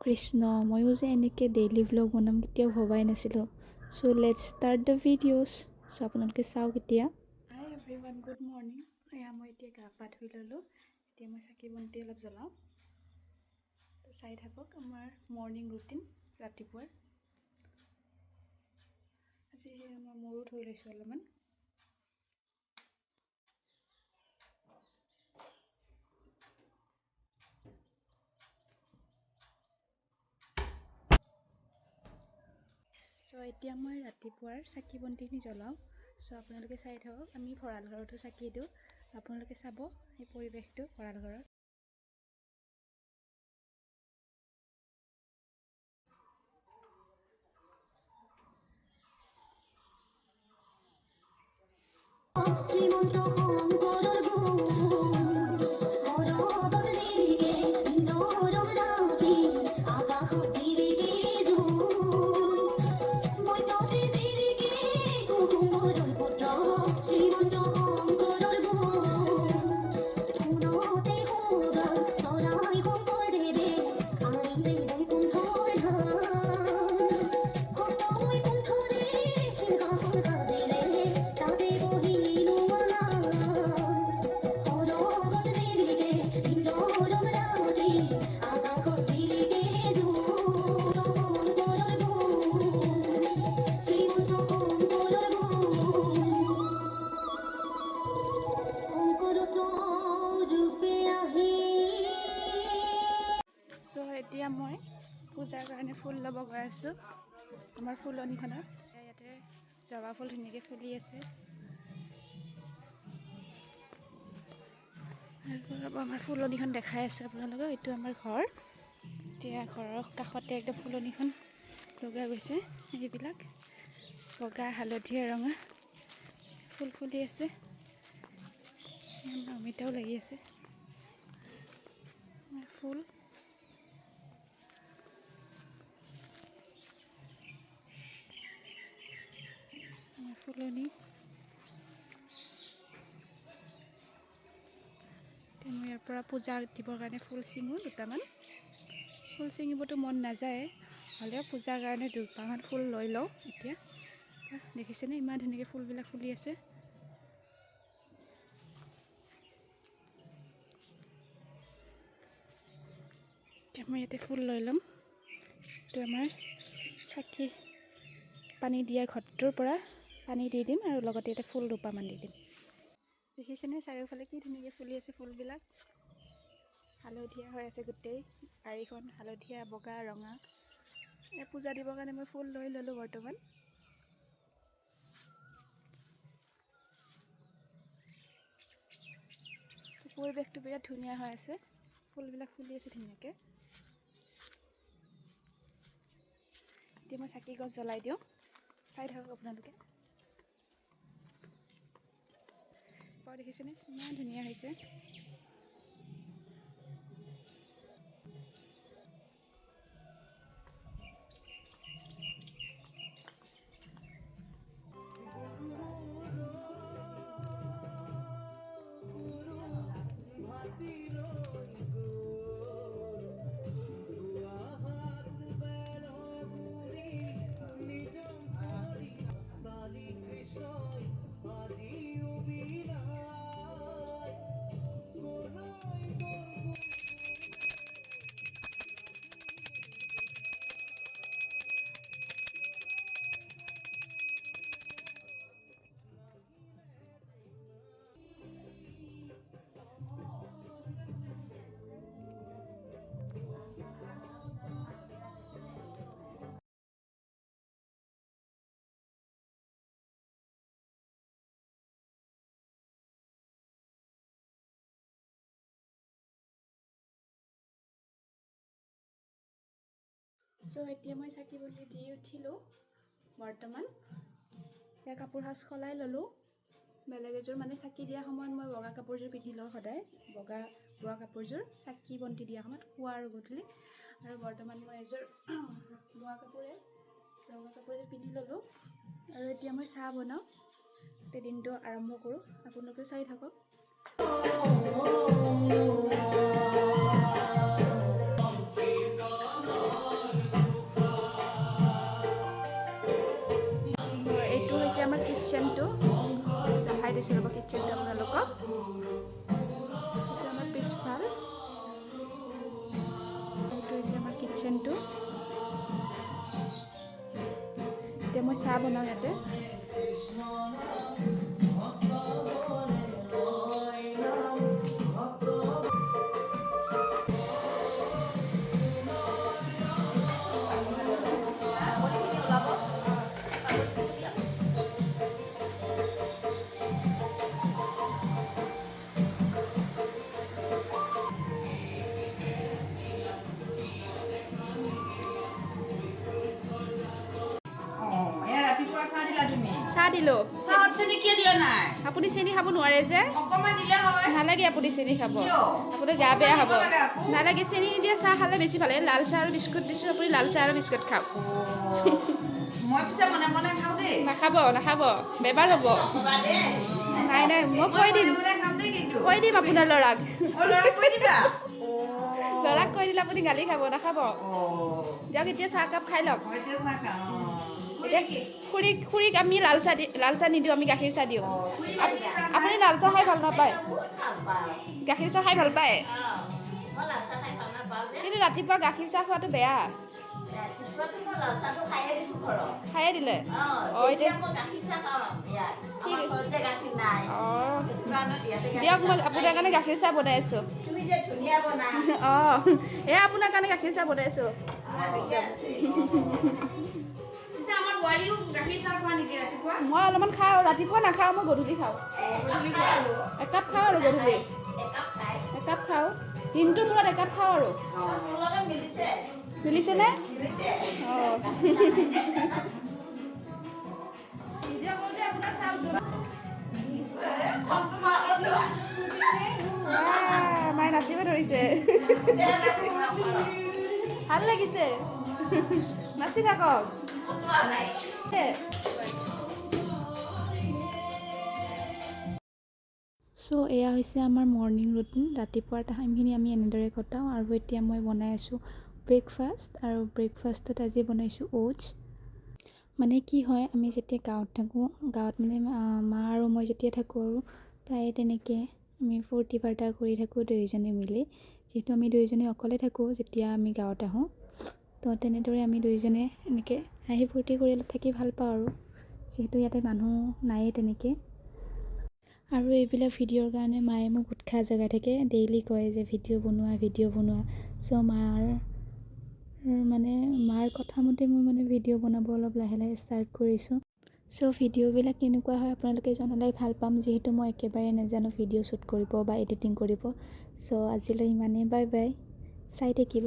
কৃষ্ণ, ময়ো যে এনেকৈ ডেইলি ভ্লগ বনাম কেতিয়াও ভবাই নাছিলোঁ। চ' লেটছ ষ্টাৰ্ট দ্য ভিডিঅ'ছ। চ' আপোনালোকে চাওক এতিয়া। হাই এভৰিৱান, গুড মৰ্ণিং। এয়া মই এতিয়া গা পা ধুই ল'লোঁ। এতিয়া মই চাকি বন্তি অলপ জ্বলাওঁ। তো চাই থাকক আমাৰ মৰ্ণিং ৰুটিন ৰাতিপুৱাৰ। আজি মই মূৰো ধুই লৈছোঁ অলপমান। চ' এতিয়া মই ৰাতিপুৱাৰ চাকি বন্তিখিনি জ্বলাওঁ। চ' আপোনালোকে চাই থাকক, আমি ভঁৰাল ঘৰতো চাকি দিওঁ। আপোনালোকে চাব এই পৰিৱেশটো ভঁৰাল ঘৰৰ। চ' এতিয়া মই পূজাৰ কাৰণে ফুল ল'ব গৈ আছোঁ আমাৰ ফুলনিখনত। ইয়াতে জবা ফুল ধুনীয়াকৈ ফুলি আছে। আৰু আমাৰ ফুলনিখন দেখাই আছে আপোনালোকক। এইটো আমাৰ ঘৰ। এতিয়া ঘৰৰ কাষতে একদম ফুলনিখন লগা গৈছে। এইবিলাক বগা, হালধীয়া, ৰঙা ফুল ফুলি আছে। অমিতাও লাগি আছে ফুল। ফুলনি মই ইয়াৰ পৰা পূজা দিবৰ কাৰণে ফুল ছিঙো। দুটামান ফুল ছিঙিবতো মন নাযায়, হ'লেও পূজাৰ কাৰণে দুটামান ফুল লৈ লওঁ। এতিয়া দেখিছেনে ইমান ধুনীয়াকৈ ফুলবিলাক ফুলি আছে। এতিয়া মই ইয়াতে ফুল লৈ ল'ম। এইটো আমাৰ চাকি পানী দিয়া ঘৰটোৰ পৰা পানী দি দিম আৰু লগতে ইয়াতে ফুল দুপামান দি দিম। দেখিছেনে চাৰিওফালে কি ধুনীয়াকৈ ফুলি আছে ফুলবিলাক। হালধীয়া হৈ আছে গোটেই বাৰীখন, হালধীয়া, বগা, ৰঙা। এই পূজা দিবৰ কাৰণে মই ফুল লৈ ল'লোঁ বৰ্তমান। পৰিৱেশটো বিৰাট ধুনীয়া হৈ আছে, ফুলবিলাক ফুলি আছে ধুনীয়াকৈ। এতিয়া মই চাকি গছ জ্বলাই দিওঁ, চাই থাকক আপোনালোকে। দেখিছেনে ইমান ধুনীয়া হৈছে। চ' এতিয়া মই চাকি বন্তি দি উঠিলোঁ বৰ্তমান। এতিয়া কাপোৰ সাজ সলাই ল'লোঁ। বেলেগ এযোৰ মানে চাকি দিয়া সময়ত মই বগা কাপোৰযোৰ পিন্ধি লওঁ সদায়। বগা বোৱা কাপোৰযোৰ চাকি বন্তি দিয়া সময়ত পুৱা আৰু গধূলি। আৰু বৰ্তমান মই এযোৰ বোৱা কাপোৰে ৰঙা কাপোৰযোৰ পিন্ধি ল'লোঁ। আৰু এতিয়া মই চাহ বনাওঁ, গোটেই দিনটো আৰম্ভ কৰোঁ। আপোনালোকে চাই থাকক। কিটচেনটো দেখাই দিছোঁ ৰ'ব কিটচেনটো আপোনালোকক এইটো আমাৰ পিছফাল এইটো হৈছে আমাৰ কিটচেনটো এতিয়া মই চাহ বনাওঁ ইয়াতে চাহ দিলোঁ আপুনি চেনি খাব নোৱাৰে যে নালাগে আপুনি চেনি খাব আপোনাৰ গা বেয়া হ'ব নালাগে চেনি নিদিয়া চাহ খালে বেছি ভাল লাল চাহ আৰু বিস্কুট দিছোঁ আপুনি লাল চাহ আৰু বিস্কুট খাওক নাখাব নাখাব বেমাৰ হ'ব নাই নাই মই কৈ দিম আপোনাৰ ল'ৰাক কৈ দিলে আপুনি গালি খাব নাখাব দিয়ক এতিয়া চাহকাপ খাই লওক খুৰীক আমি লাল চাহ নিদিওঁ আমি গাখীৰ চাহ দিওঁ আপুনি লাল চাহ খাই ভাল নাপায় গাখীৰ চাহ খাই ভাল পায় কিন্তু ৰাতিপুৱা গাখীৰ চাহ খোৱাটো বেয়া খায়ে দিলে দিয়ক মই আপোনাৰ কাৰণে গাখীৰ চাহ বনাই আছোঁ অঁ এয়া আপোনাৰ কাৰণে গাখীৰ চাহ বনাই আছোঁ মই অলপমান খাওঁ ৰাতিপুৱা নাখাওঁ মই গধূলি খাওঁ একাপ খাওঁ আৰু গধূলি একাপ খাওঁ দিনটোৰ মূৰত একাপ খাওঁ আৰু মিলিছেনে অঁ মায়ে নাচিব ধৰিছে ভাল লাগিছে নাচি থাকক চ' এয়া হৈছে আমাৰ মৰ্ণিং ৰুটিন ৰাতিপুৱাৰ টাইমখিনি আমি এনেদৰে কটাওঁ আৰু এতিয়া মই বনাই আছোঁ ব্ৰেকফাষ্ট আৰু ব্ৰেকফাষ্টত আজি বনাইছোঁ অ'টছ মানে কি হয় আমি যেতিয়া গাঁৱত থাকোঁ গাঁৱত মানে মা আৰু মই যেতিয়া থাকোঁ আৰু প্ৰায় তেনেকৈ আমি ফূৰ্তি ফাৰ্তা কৰি থাকোঁ দুয়োজনে মিলি যিহেতু আমি দুয়োজনে অকলে থাকোঁ যেতিয়া আমি গাঁৱত আহোঁ তো তেনেদৰে আমি দুয়োজনে এনেকৈ হাঁহি ফূৰ্তি কৰি থাকি ভাল পাওঁ আৰু যিহেতু ইয়াতে মানুহ নায়েই তেনেকৈ আৰু এইবিলাক ভিডিঅ'ৰ কাৰণে মায়ে মোক উৎসাহ জগাই থাকে ডেইলি কয় যে ভিডিঅ' বনোৱা চ' মাৰ কথা মতে মই মানে ভিডিঅ' বনাব অলপ লাহে লাহে ষ্টাৰ্ট কৰিছোঁ চ' ভিডিঅ'বিলাক কেনেকুৱা হয় আপোনালোকে জনালে ভাল পাম যিহেতু মই একেবাৰে নাজানো ভিডিঅ' শ্বুট কৰিব বা এডিটিং কৰিব চ' আজিলৈ ইমানেই বাই বাই চাই থাকিব